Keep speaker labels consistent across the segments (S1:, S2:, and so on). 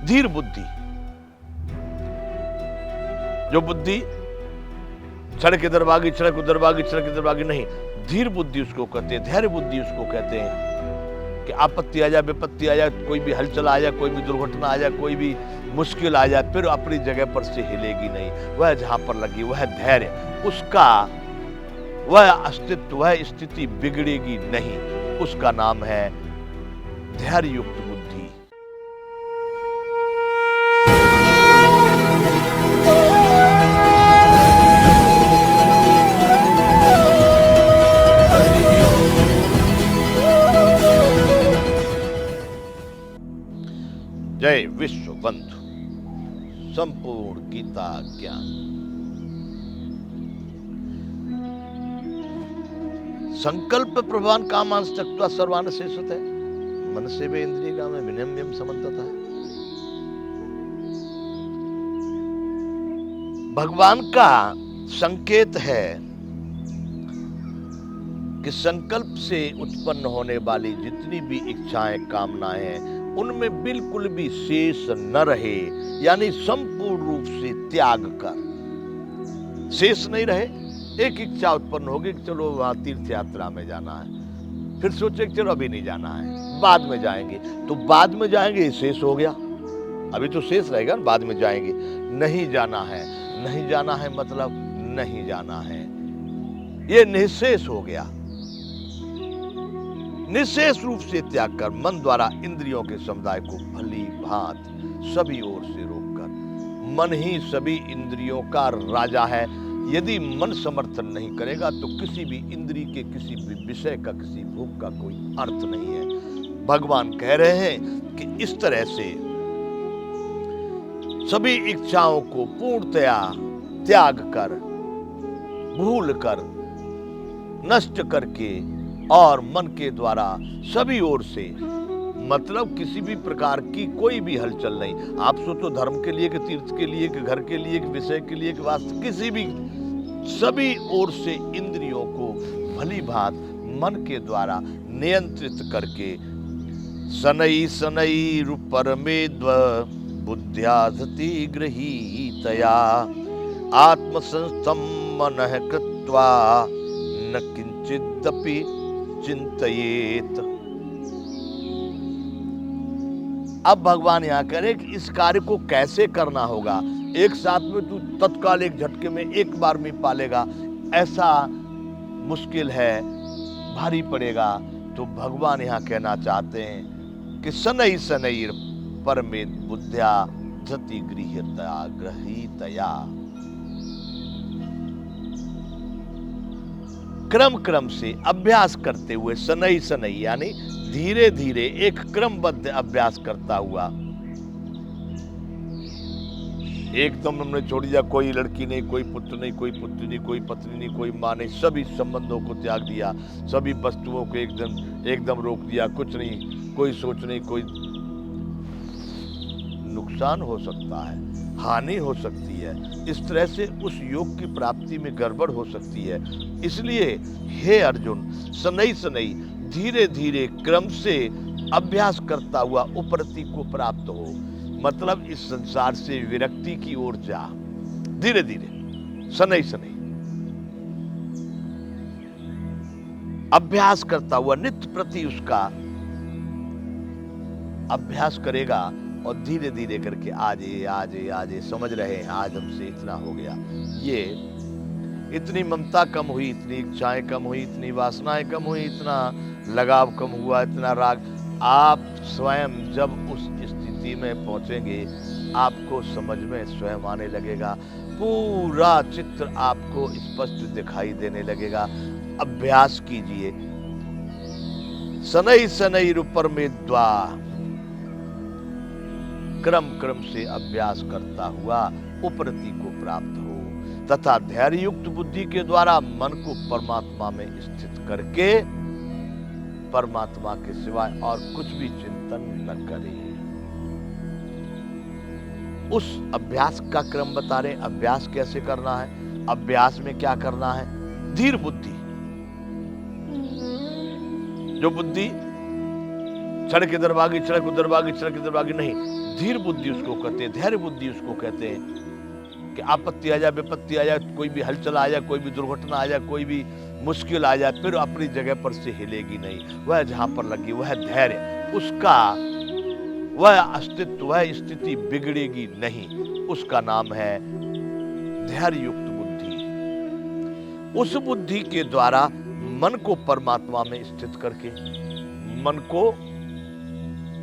S1: धीर बुद्धि, जो बुद्धि सड़क इधर भागी, सड़क उधर भागी, सड़क इधर भागी नहीं, धीर बुद्धि उसको कहते हैं, धैर्य बुद्धि उसको कहते हैं कि आपत्ति आ जाए, विपत्ति आ जाए, कोई भी हलचल आ जाए, कोई भी दुर्घटना आ जाए, कोई भी मुश्किल आ जाए, फिर अपनी जगह पर से हिलेगी नहीं, वह जहां पर लगी वह धैर्य, उसका वह अस्तित्व, वह स्थिति बिगड़ेगी नहीं, उसका नाम है धैर्य युक्त बुद्धि। जय विश्व बंधु, संपूर्ण गीता ज्ञान। संकल्प प्रभान कामांश त्यक्त्वा सर्वान् शेषतः मन सेवे इंद्रियग्राम विनम्यम समन्ततः। भगवान का संकेत है कि संकल्प से उत्पन्न होने वाली जितनी भी इच्छाएं, कामनाएं हैं, उनमें बिल्कुल भी शेष न रहे, यानी संपूर्ण रूप से त्याग कर शेष नहीं रहे। एक इच्छा उत्पन्न होगी कि चलो वहां तीर्थ यात्रा में जाना है, फिर सोचे कि चलो अभी नहीं जाना है, बाद में जाएंगे, तो बाद में जाएंगे शेष हो गया, अभी तो शेष रहेगा, बाद में जाएंगे। नहीं जाना है, नहीं जाना है मतलब नहीं जाना है, ये निःशेष हो गया। निःशेष रूप से त्याग कर मन द्वारा इंद्रियों के समुदाय को भली भांति सभी ओर से रोककर, मन ही सभी इंद्रियों का राजा है। यदि मन समर्थन नहीं करेगा तो किसी भी इंद्रिय के, किसी भी विषय का, किसी भोग का कोई अर्थ नहीं है। भगवान कह रहे हैं कि इस तरह से सभी इच्छाओं को पूर्णतया त्याग कर, भूल कर, नष्ट करके और मन के द्वारा सभी ओर से, मतलब किसी भी प्रकार की कोई भी हलचल नहीं। आप सोचो धर्म के लिए, कि तीर्थ के लिए, कि घर के लिए, कि विषय के लिए, कि वास्तव किसी भी, सभी ओर से इंद्रियों को भली भांति मन के द्वारा नियंत्रित करके शनैः शनैः परमेद्व बुद्ध्या धति गृहीतया आत्मसंस्थं मनः कृत्वा न किंचिदपि चिंतयेत। अब भगवान यहां कह रहे कि इस कार्य को कैसे करना होगा। एक साथ में तू तत्काल एक झटके में एक बार में पालेगा, ऐसा मुश्किल है, भारी पड़ेगा। तो भगवान यहां कहना चाहते हैं कि शनैः शनैः परमेद्व बुद्ध्या धति गृहीतया, क्रम क्रम से अभ्यास करते हुए, शनैः शनैः यानी धीरे धीरे एक क्रमबद्ध अभ्यास करता हुआ। एकदम हमने छोड़ दिया, कोई लड़की नहीं, कोई पुत्र नहीं, कोई पुत्री नहीं, कोई पत्नी नहीं, कोई मां नहीं, सभी संबंधों को त्याग दिया, सभी वस्तुओं को एकदम रोक दिया, कुछ नहीं, कोई सोच नहीं, कोई नुकसान हो सकता है, हानि हो सकती है, इस तरह से उस योग की प्राप्ति में गड़बड़ हो सकती है। इसलिए हे अर्जुन, शनैः शनैः धीरे धीरे क्रम से अभ्यास करता हुआ उपरति को प्राप्त हो, मतलब इस संसार से विरक्ति की ओर जा, धीरे धीरे शनैः शनैः अभ्यास करता हुआ, नित्य प्रति उसका अभ्यास करेगा और धीरे धीरे करके आज समझ रहे हैं आज हमसे इतना हो गया, ये इतनी ममता कम हुई, इतनी इच्छाएं कम हुई, इतनी वासनाएं कम हुई, इतना लगाव कम हुआ, इतना राग। आप स्वयं जब उस स्थिति में पहुंचेंगे, आपको समझ में स्वयं आने लगेगा, पूरा चित्र आपको स्पष्ट दिखाई देने लगेगा। अभ्यास कीजिए, शनैः शनैः परमेद्वा, क्रम क्रम से अभ्यास करता हुआ उपरति को प्राप्त हो, तथा धैर्य युक्त बुद्धि के द्वारा मन को परमात्मा में स्थित करके परमात्मा के सिवाय और कुछ भी चिंतन न करे। उस अभ्यास का क्रम बता रहे, अभ्यास कैसे करना है, अभ्यास में क्या करना है। धीर बुद्धि, जो बुद्धि सड़क इधर भागी, सड़क उधर भागी, सड़क इधर भागी नहीं, धीर बुद्धि उसको कहते हैं, धैर्य बुद्धि उसको कहते हैं कि आपत्ति आ जाए, विपत्ति आ जाए, कोई भी हलचल आ जाए, कोई भी दुर्घटना आ जाए, कोई भी मुश्किल आ जाए, फिर अपनी जगह पर से हिलेगी नहीं। वह जहां पर लगी वह धैर्य, उसका वह अस्तित्व, वह स्थिति बिगड़ेगी नहीं। उसका नाम है धैर्य युक्त बुद्धि। उस बुद्धि के द्वारा मन को परमात्मा में स्थित करके, मन को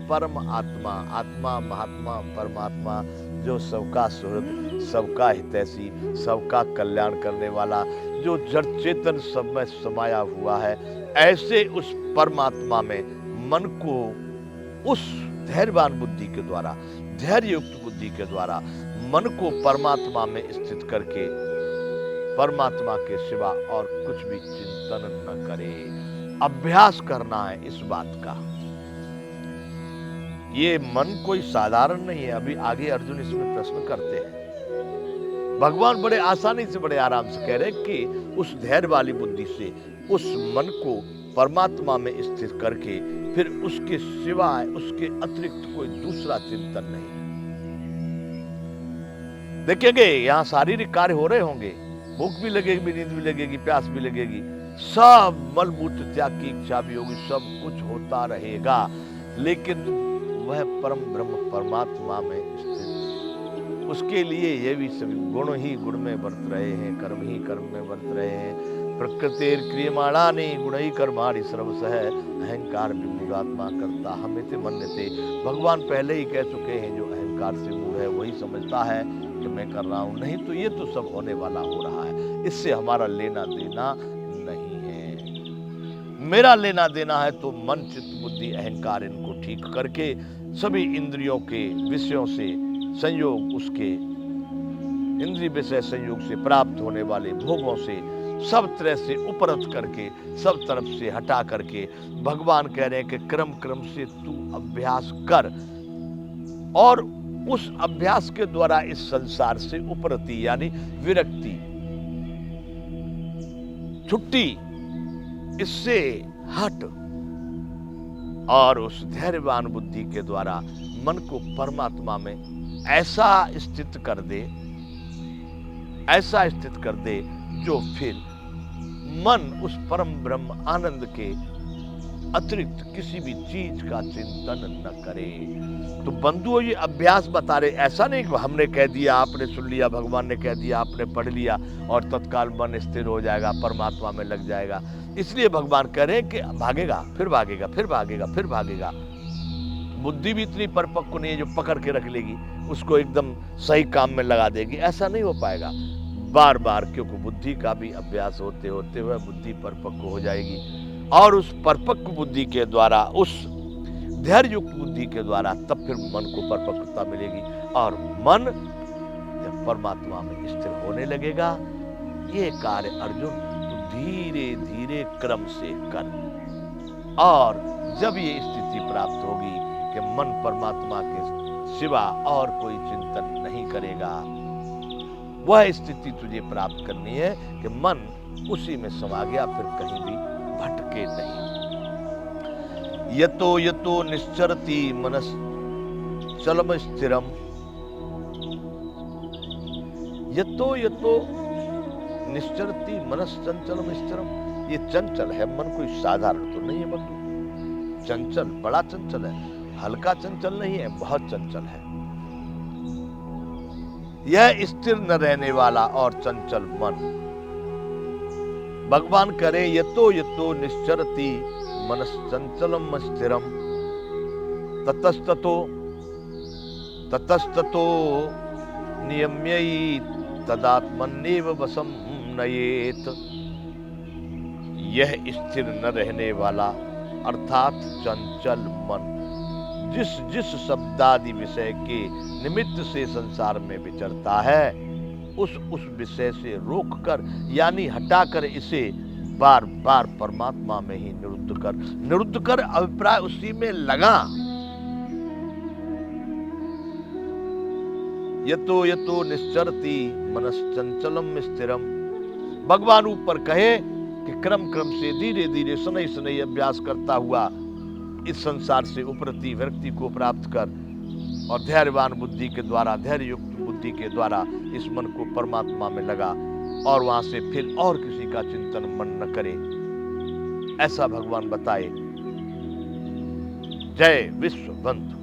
S1: परम आत्मा, आत्मा महात्मा परमात्मा जो सबका सुहृद, सबका हितैषी, सबका कल्याण करने वाला, जो जड़ चेतन सब में समाया हुआ है, ऐसे उस परमात्मा में मन को उस धैर्यवान बुद्धि के द्वारा, धैर्य युक्त बुद्धि के द्वारा मन को परमात्मा में स्थित करके परमात्मा के सिवा और कुछ भी चिंतन न करे। अभ्यास करना है इस बात का। ये मन कोई साधारण नहीं है। अभी आगे अर्जुन इसमें प्रश्न करते हैं। भगवान बड़े आसानी से, बड़े आराम से कह रहे हैं कि उस धैर्य वाली बुद्धि से उस मन को परमात्मा में स्थित करके फिर उसके सिवाय, उसके अतिरिक्त कोई दूसरा चिंतन नहीं। देखेंगे यहां शारीरिक कार्य हो रहे होंगे, भूख भी लगेगी, नींद भी लगेगी, प्यास भी लगेगी, सब मलमूत्र त्याग की इच्छा भी होगी, सब कुछ होता रहेगा, लेकिन वह परम ब्रह्म परमात्मा में स्थित, उसके लिए ये भी सभी गुण ही गुण में वर्त रहे हैं, कर्म ही कर्म में वर्त रहे हैं। प्रकृतिर क्रियमाणानि गुणै कर्माणि सर्वशः अहंकार विमूढ़ात्मा करता हमेते मन्यते। भगवान पहले ही कह चुके हैं, जो अहंकार से मूढ़ है वही समझता है कि मैं कर रहा हूं, नहीं तो ये तो सब होने वाला हो रहा है, इससे हमारा लेना देना नहीं है। मेरा लेना देना है तो मन चित्त बुद्धि अहंकार इनको ठीक करके सभी इंद्रियों के विषयों से संयोग, उसके इंद्रिय विषय संयोग से प्राप्त होने वाले भोगों से सब तरह से उपरत करके, सब तरफ से हटा करके, भगवान कह रहे हैं कि क्रम क्रम से तू अभ्यास कर और उस अभ्यास के द्वारा इस संसार से उपरति यानी विरक्ति, छुट्टी, इससे हट और उस धैर्यवान बुद्धि के द्वारा मन को परमात्मा में ऐसा स्थित कर दे, ऐसा स्थित कर दे जो फिर मन उस परम ब्रह्म आनंद के अतिरिक्त किसी भी चीज का चिंतन न करे। तो बंधुओं ये अभ्यास बता रहे, ऐसा नहीं कि हमने कह दिया, आपने सुन लिया, भगवान ने कह दिया, आपने पढ़ लिया और तत्काल मन स्थिर हो जाएगा, परमात्मा में लग जाएगा। इसलिए भगवान कह रहे हैं कि भागेगा, फिर भागेगा, फिर भागेगा, फिर भागेगा। बुद्धि भी इतनी परिपक्व नहीं है जो पकड़ के रख लेगी, उसको एकदम सही काम में लगा देगी, ऐसा नहीं हो पाएगा। बार बार, क्योंकि बुद्धि का भी अभ्यास होते होते वह बुद्धि परिपक्व हो जाएगी और उस परिपक्व बुद्धि के द्वारा, उस धैर्य युक्त बुद्धि के द्वारा तब फिर मन को परिपक्वता मिलेगी और मन जब परमात्मा में स्थिर होने लगेगा। ये कार्य अर्जुन तो धीरे धीरे क्रम से कर, और जब ये स्थिति प्राप्त होगी कि मन परमात्मा के सिवा और कोई चिंतन नहीं करेगा, वह स्थिति तुझे प्राप्त करनी है कि मन उसी में समा गया, फिर कहीं भी भटके नहीं। यतो यतो निश्चरति मनश्चलम स्थिरम, यतो यतो निश्चरति मनश्चंचलम स्थिरम। ये चंचल है मन, कोई साधारण तो नहीं है बंधु, चंचल, बड़ा चंचल है, हल्का चंचल नहीं है, बहुत चंचल है। यह स्थिर न रहने वाला और चंचल मन, भगवान करे यतो यतो निश्चरति मनश्चंचलम स्थिरम ततस्ततो ततस्ततो नियम्यै तदात्मन्नेव वशं नयेत। यह स्थिर न रहने वाला अर्थात चंचल मन जिस जिस शब्दादि विषय के निमित्त से संसार में विचरता है, उस विषय से रोककर यानी हटाकर इसे बार बार परमात्मा में ही निरुद्ध कर अभिप्राय उसी में लगा। यतो यतो निश्चरति मनश्चंचलम स्थिरम। भगवान ऊपर कहे कि क्रम क्रम से धीरे धीरे शनै शनै अभ्यास करता हुआ इस संसार से उपरति विरक्ति को प्राप्त कर और धैर्यवान बुद्धि के द्वारा, धैर्य युक्त बुद्धि के द्वारा इस मन को परमात्मा में लगा और वहां से फिर और किसी का चिंतन मन न करे, ऐसा भगवान बताए। जय विश्व बंधु।